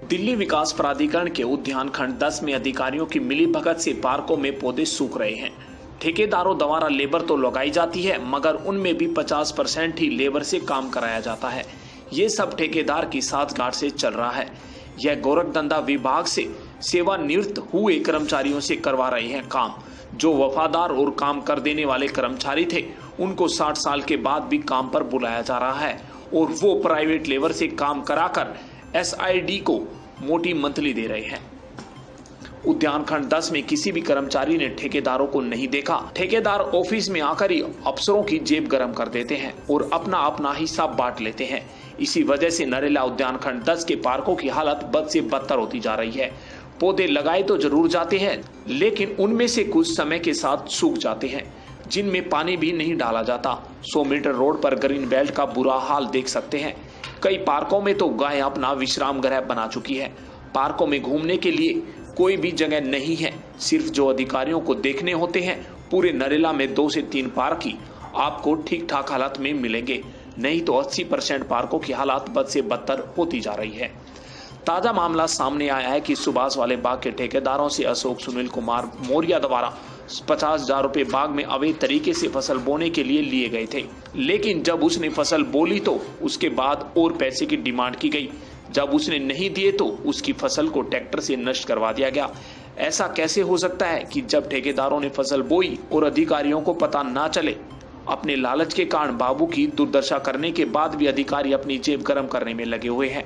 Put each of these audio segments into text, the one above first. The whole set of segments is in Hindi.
दिल्ली विकास प्राधिकरण के उद्यान खंड 10 में अधिकारियों की मिलीभगत से पार्कों में पौधे सूख रहे हैं। ठेकेदारों द्वारा लेबर तो लगाई जाती है, मगर उनमें भी 50% ही लेबर से काम कराया जाता है। ये सब ठेकेदार की साठगांठ से चल रहा है। यह गोरखधंधा विभाग से सेवानिवृत्त हुए कर्मचारियों से करवा रहे हैं काम। जो वफादार और काम कर देने वाले कर्मचारी थे, उनको 60 साल के बाद भी काम पर बुलाया जा रहा है और वो प्राइवेट लेबर से काम कराकर SID को मोटी मंथली दे रहे हैं। उद्यान खंड 10 में किसी भी कर्मचारी ने ठेकेदारों को नहीं देखा। ठेकेदार ऑफिस में आकर ही अफसरों की जेब गरम कर देते हैं और अपना अपना हिस्सा बांट लेते हैं। इसी वजह से नरेला उद्यान खंड 10 के पार्कों की हालत बद से बदतर होती जा रही है। पौधे लगाए तो जरूर जाते हैं, लेकिन उनमें से कुछ समय के साथ सूख जाते हैं, जिनमें पानी भी नहीं डाला जाता। 100 मीटर रोड पर ग्रीन बेल्ट का बुरा हाल देख सकते हैं। कई पार्कों में तो गाय अपना विश्राम गृह बना चुकी है। पार्कों में घूमने के लिए कोई भी जगह नहीं है। सिर्फ जो अधिकारियों को देखने होते हैं। पूरे नरेला में 2 से 3 पार्क ही आपको ठीक ठाक हालत में मिलेंगे, नहीं तो 80% पार्कों की हालत बद से बदतर होती जा रही है। ताजा मामला सामने आया है कि सुभाष वाले बाग के ठेकेदारों से अशोक सुनील कुमार मौर्य द्वारा 50,000 रुपए बाग में अवैध तरीके से फसल बोने के लिए लिए गए थे, लेकिन जब उसने फसल बोली तो उसके बाद और पैसे की डिमांड की गई। जब उसने नहीं दिए तो उसकी फसल को ट्रैक्टर से नष्ट करवा दिया गया। ऐसा कैसे हो सकता है कि जब ठेकेदारों ने फसल बोई और अधिकारियों को पता ना चले? अपने लालच के कारण बाबू की दुर्दशा करने के बाद भी अधिकारी अपनी जेब गर्म करने में लगे हुए हैं।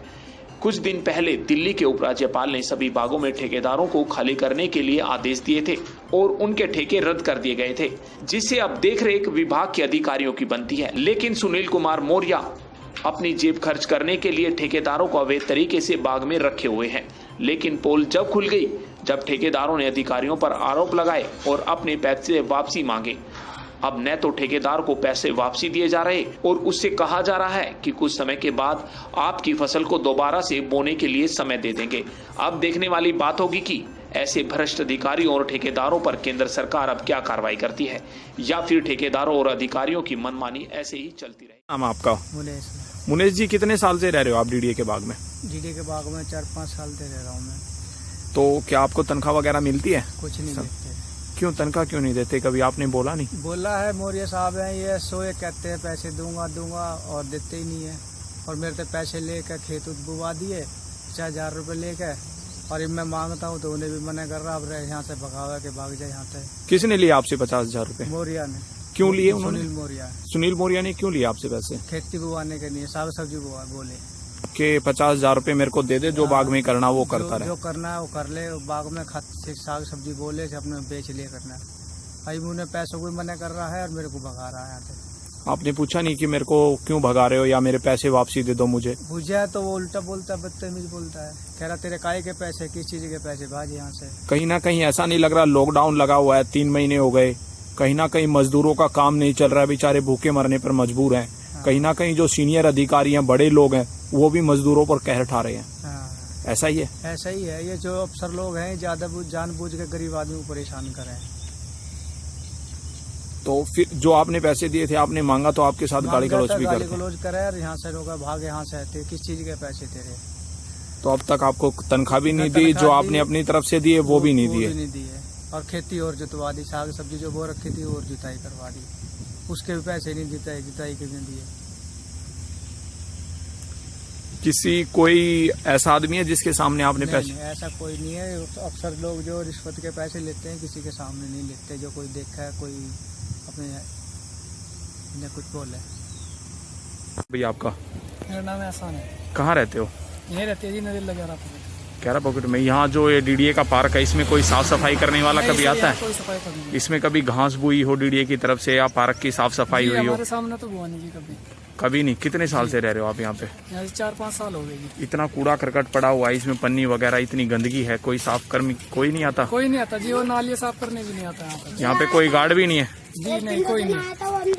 कुछ दिन पहले दिल्ली के उपराज्यपाल ने सभी बागों में ठेकेदारों को खाली करने के लिए आदेश दिए थे और उनके ठेके रद्द कर दिए गए थे, जिससे अब देखरेख विभाग के अधिकारियों की बनती है। लेकिन सुनील कुमार मौर्य अपनी जेब खर्च करने के लिए ठेकेदारों को अवैध तरीके से बाग में रखे हुए हैं। लेकिन पोल जब खुल गई, जब ठेकेदारों ने अधिकारियों पर आरोप लगाए और अपने पैसे वापसी मांगे। अब न तो ठेकेदार को पैसे वापसी दिए जा रहे और उससे कहा जा रहा है कि कुछ समय के बाद आपकी फसल को दोबारा से बोने के लिए समय दे देंगे। अब देखने वाली बात होगी कि ऐसे भ्रष्ट अधिकारियों और ठेकेदारों पर केंद्र सरकार अब क्या कार्रवाई करती है, या फिर ठेकेदारों और अधिकारियों की मनमानी ऐसे ही चलती रहे। नाम आपका? मुनेश जी, कितने साल से रह रहे हो आप DDA के बाग में? DDA के बाग में 4-5 साल से रह रहा हूँ मैं। तो क्या आपको तनख्वाह वगैरह मिलती है? कुछ नहीं देते। क्यों तनख्वाह क्यों नहीं देते? कभी आपने बोला नहीं? बोला है, मौर्य साहब हैं ये, सोए कहते हैं पैसे दूंगा और देते ही नहीं है। और मेरे से पैसे लेकर खेत बुवा दिए 5000 रुपये लेकर, और मैं मांगता हूँ तो उन्हें भी मना कर रहा, अब यहाँ से भगावा के भाग जाए यहाँ से। किसने लिया आपसे 50,000 रुपए? मौर्य ने। क्यों लिए उन्होंने? सुनील मौर्य ने क्यों लिया आपसे पैसे? खेती बुवाने के लिए, साग सब्जी बोले कि 50,000 रुपए मेरे को दे दे, जो बाग में करना वो करता रहे। जो करना है वो कर ले। बाग में साग सब्जी बोले अपने बेच ले करना। भाई उन्हें पैसों को मना कर रहा है और मेरे को भगा रहा है यहाँ से। आपने पूछा नहीं कि मेरे को क्यों भगा रहे हो या मेरे पैसे वापसी दे दो मुझे? पूछा तो वो उल्टा बोलता है, बदतमीज बोलता है, कह रहा तेरे काय के पैसे, किस चीज के पैसे, भाज यहाँ से। कहीं ना कहीं ऐसा नहीं लग रहा लॉकडाउन लगा हुआ है, 3 महीने हो गए, कहीं ना कहीं मजदूरों का काम नहीं चल रहा है, बेचारे भूखे मरने पर मजबूर हैं। कहीं ना कहीं जो सीनियर अधिकारी हैं, बड़े लोग हैं, वो भी मजदूरों पर कहर उठा रहे हैं। ऐसा ही है? ऐसा ही है। ये जो अफसर लोग हैं ज्यादा जानबूझ के गरीब आदमी को परेशान कर रहे हैं। तो फिर जो आपने पैसे दिए थे, आपने मांगा तो आपके साथ गाली गलौज भी गाली गलौज करे और यहाँ से रोका, भाग यहाँ से आते, किस चीज के पैसे तेरे? तो अब तक आपको तनख्वाह भी नहीं दी, जो आपने अपनी तरफ से दिए वो भी नहीं दिए। और खेती और जुतवा दी, साग सब्जी जो बो रखी थी और जुताई करवा दी, उसके भी पैसे नहीं जुताई के भी दिए। कोई ऐसा आदमी है जिसके सामने आपने पैसे? नहीं, ऐसा कोई नहीं है। अक्सर लोग जो रिश्वत के पैसे लेते हैं किसी के सामने नहीं लेते। जो कोई देखा है, कोई अपने कुछ बोले। भैया आपका? मेरा नाम एहसान है। कहाँ रहते हो? यहीं रहते हैं जी, नरेला 11 पॉकेट में। यहाँ जो ये DDA का पार्क है, इसमें कोई साफ सफाई करने वाला कभी आता है? कोई सफाई करने नहीं। इसमें कभी घास बोई हो DDA की तरफ से या पार्क की साफ सफाई हुई हो? हमारे सामने तो बुआ नहीं की कभी नहीं। कितने साल से रह रहे हो आप यहाँ पे? 4-5 साल हो गए। इतना कूड़ा करकट पड़ा हुआ है, इसमें पन्नी वगैरह, इतनी गंदगी है, कोई साफ कर्मी कोई नहीं आता? कोई नहीं आता जी, और नालियाँ साफ करने भी नहीं आता यहाँ पे। यहाँ पे कोई गार्ड भी नहीं है? जी नहीं, कोई नहीं।